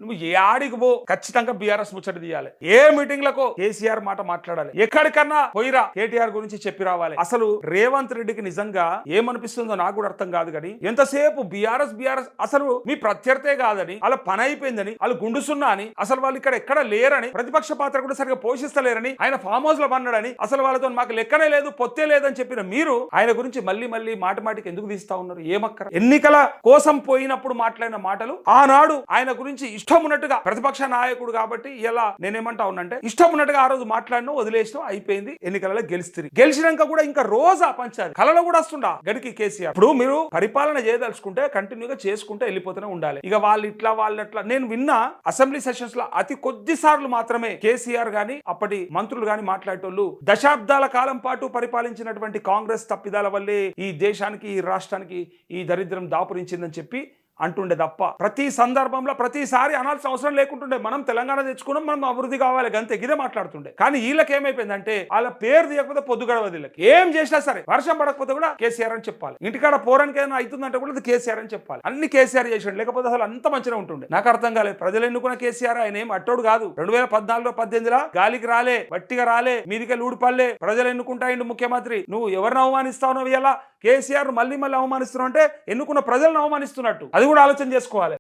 నువ్వు ఏ ఆడికి పో ఖచ్చితంగా బీఆర్ఎస్ ముచ్చట తీయాలి. ఏ మీటింగ్ లకు కేసీఆర్ మాట మాట్లాడాలి. ఎక్కడికన్నా పోయిరా కేటీఆర్ గురించి చెప్పి రావాలి. అసలు రేవంత్ రెడ్డికి నిజంగా ఏమనిపిస్తుందో నాకు కూడా అర్థం కాదు. కానీ ఎంతసేపు బీఆర్ఎస్ అసలు మీ ప్రత్యర్థే కాదని, వాళ్ళ పని అయిపోయిందని, వాళ్ళు గుండుసున్నా అని, అసలు వాళ్ళు ఇక్కడ ఎక్కడ లేరని, ప్రతిపక్ష పాత్ర కూడా సరిగా పోషిస్తలేరని, ఆయన ఫామ్ హౌస్ లో పన్నాడని, అసలు వాళ్ళతో మాకు లెక్కనే లేదు పొత్తే లేదని చెప్పిన మీరు ఆయన గురించి మళ్ళీ మాటికి ఎందుకు తీస్తా ఉన్నారు? ఏమక్కర? ఎన్నికల కోసం పోయినప్పుడు మాట్లాడిన మాటలు ఆనాడు ఆయన గురించి ఇష్టం ఉన్నట్టుగా, ప్రతిపక్ష నాయకుడు కాబట్టి ఇలా నేనేమంటా ఉన్నంటే ఇష్టం ఉన్నట్టుగా ఆ రోజు మాట్లాడినా వదిలేసినా అయిపోయింది. ఎన్నికలలో గెలిచినాక కూడా ఇంకా రోజా పంచాలి కళలో కూడా వస్తుండా గడికి కేసీఆర్. ఇప్పుడు మీరు పరిపాలన చేయదలుచుకుంటే కంటిన్యూగా చేసుకుంటే వెళ్ళిపోతూనే ఉండాలి. ఇక వాళ్ళు ఇట్లా నేను విన్నా అసెంబ్లీ సెషన్స్ లో అతి కొద్ది సార్లు మాత్రమే కేసీఆర్ గాని అప్పటి మంత్రులు గాని మాట్లాడేటోళ్ళు దశాబ్దాల కాలం పాటు పరిపాలించినటువంటి కాంగ్రెస్ తప్పిదాల వల్లే ఈ దేశానికి, ఈ రాష్ట్రానికి ఈ దరిద్రం దాపురించిందని చెప్పి అంటుండే తప్ప ప్రతి సందర్భంలో ప్రతిసారి అనాల్సిన అవసరం లేకుంటుండే. మనం తెలంగాణ తెచ్చుకున్నాం, మనం అభివృద్ధి కావాలి గంతే గిదే మాట్లాడుతుండే. కానీ వీళ్ళకి ఏమైపోయిందంటే వాళ్ళ పేరు తీయకపోతే పొద్దు గడవదు. వీళ్ళకి ఏం చేసినా సరే వర్షం పడకపోతే కూడా కేసీఆర్ అని చెప్పాలి. ఇంటికాడ పోరానికి ఏదైనా అవుతుందంటే కూడా కేసీఆర్ అని చెప్పాలి. అన్ని కేసీఆర్ చేసాడు, లేకపోతే అసలు అంత మంచిగా ఉంటుండే. నాకు అర్థం కాలేదు. ప్రజలు ఎన్నుకున్న కేసీఆర్ ఆయన ఏం అట్టోడు కాదు. 2014-18 గాలికి రాలే, వట్టిగా రాలే, మీదికి ఊడిపల్లే. ప్రజలు ఎన్నుకుంటాయిండు ముఖ్యమంత్రి. నువ్వు ఎవరిని అవమానిస్తావు? ఇలా కేసీఆర్ మళ్ళీ అవమానిస్తున్నావు అంటే ఎన్నుకున్న ప్రజలను అవమానిస్తున్నట్టు. అది కూడా ఆలోచన చేసుకోవాలి.